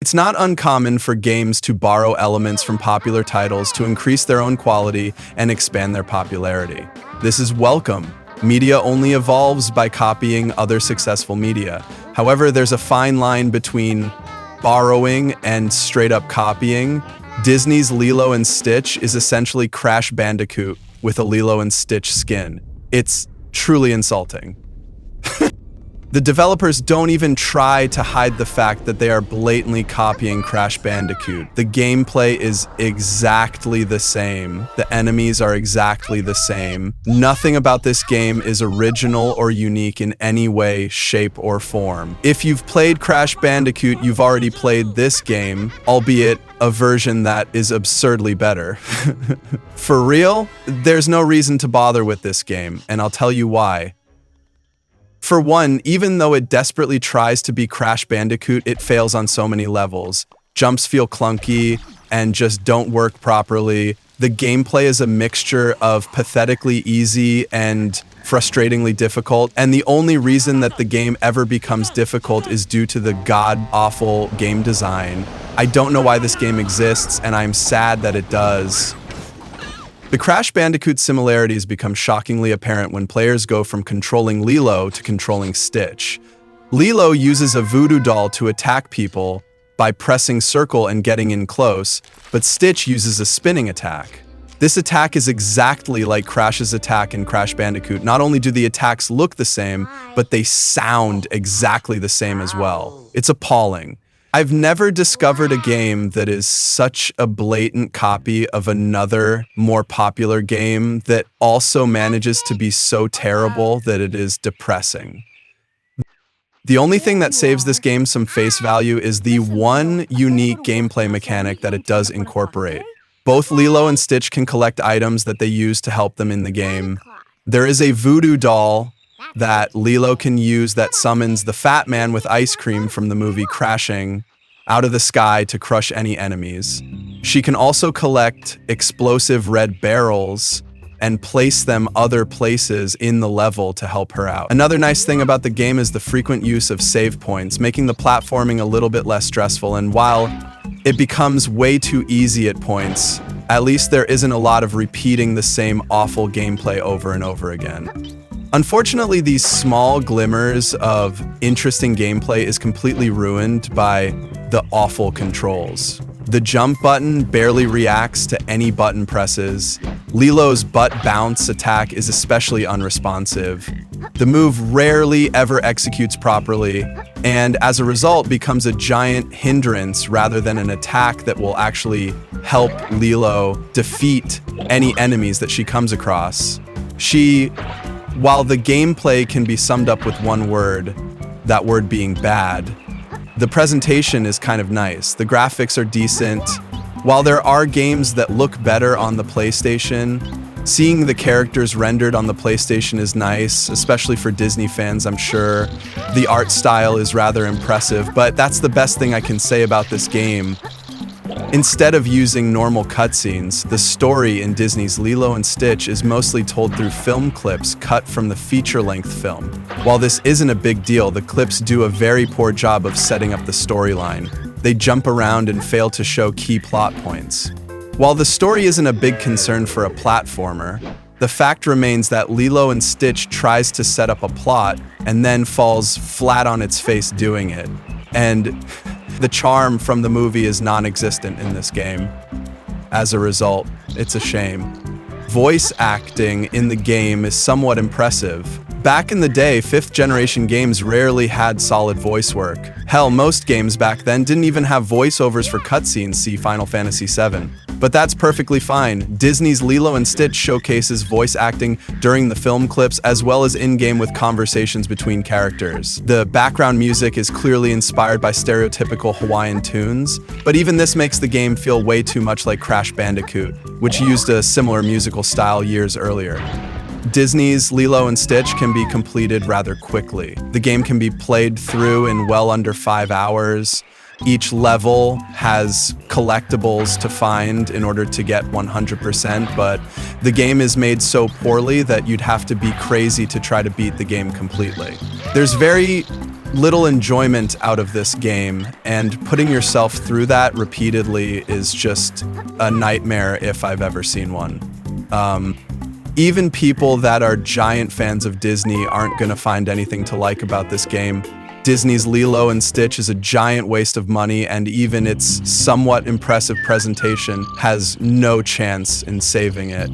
It's not uncommon for games to borrow elements from popular titles to increase their own quality and expand their popularity. This is welcome. Media only evolves by copying other successful media. However, there's a fine line between borrowing and straight-up copying. Disney's Lilo and Stitch is essentially Crash Bandicoot with a Lilo and Stitch skin. It's truly insulting. The developers don't even try to hide the fact that they are blatantly copying Crash Bandicoot. The gameplay is exactly the same. The enemies are exactly the same. Nothing about this game is original or unique in any way, shape, or form. If you've played Crash Bandicoot, you've already played this game, albeit a version that is absurdly better. For real, there's no reason to bother with this game, and I'll tell you why. For one, even though it desperately tries to be Crash Bandicoot, it fails on so many levels. Jumps feel clunky and just don't work properly. The gameplay is a mixture of pathetically easy and frustratingly difficult, and the only reason that the game ever becomes difficult is due to the god-awful game design. I don't know why this game exists, and I'm sad that it does. The Crash Bandicoot similarities become shockingly apparent when players go from controlling Lilo to controlling Stitch. Lilo uses a voodoo doll to attack people by pressing circle and getting in close, but Stitch uses a spinning attack. This attack is exactly like Crash's attack in Crash Bandicoot. Not only do the attacks look the same, but they sound exactly the same as well. It's appalling. I've never discovered a game that is such a blatant copy of another, more popular game that also manages to be so terrible that it is depressing. The only thing that saves this game some face value is the one unique gameplay mechanic that it does incorporate. Both Lilo and Stitch can collect items that they use to help them in the game. There is a voodoo doll that Lilo can use that summons the fat man with ice cream from the movie Crashing out of the sky to crush any enemies. She can also collect explosive red barrels and place them other places in the level to help her out. Another nice thing about the game is the frequent use of save points, making the platforming a little bit less stressful, and while it becomes way too easy at points, at least there isn't a lot of repeating the same awful gameplay over and over again. Unfortunately, these small glimmers of interesting gameplay is completely ruined by the awful controls. The jump button barely reacts to any button presses. Lilo's butt bounce attack is especially unresponsive. The move rarely ever executes properly, and as a result becomes a giant hindrance rather than an attack that will actually help Lilo defeat any enemies that she comes across. While the gameplay can be summed up with one word, that word being bad, the presentation is kind of nice. The graphics are decent. While there are games that look better on the PlayStation, seeing the characters rendered on the PlayStation is nice, especially for Disney fans, I'm sure. The art style is rather impressive, but that's the best thing I can say about this game. Instead of using normal cutscenes, the story in Disney's Lilo and Stitch is mostly told through film clips cut from the feature-length film. While this isn't a big deal, the clips do a very poor job of setting up the storyline. They jump around and fail to show key plot points. While the story isn't a big concern for a platformer, the fact remains that Lilo and Stitch tries to set up a plot and then falls flat on its face doing it. And the charm from the movie is non-existent in this game. As a result, it's a shame. Voice acting in the game is somewhat impressive. Back in the day, 5th generation games rarely had solid voice work. Hell, most games back then didn't even have voiceovers for cutscenes, see Final Fantasy VII. But that's perfectly fine. Disney's Lilo and Stitch showcases voice acting during the film clips as well as in-game with conversations between characters. The background music is clearly inspired by stereotypical Hawaiian tunes, but even this makes the game feel way too much like Crash Bandicoot, which used a similar musical style years earlier. Disney's Lilo and Stitch can be completed rather quickly. The game can be played through in well under 5 hours. Each level has collectibles to find in order to get 100%, but the game is made so poorly that you'd have to be crazy to try to beat the game completely. There's very little enjoyment out of this game, and putting yourself through that repeatedly is just a nightmare if I've ever seen one. Even people that are giant fans of Disney aren't going to find anything to like about this game. Disney's Lilo and Stitch is a giant waste of money, and even its somewhat impressive presentation has no chance in saving it.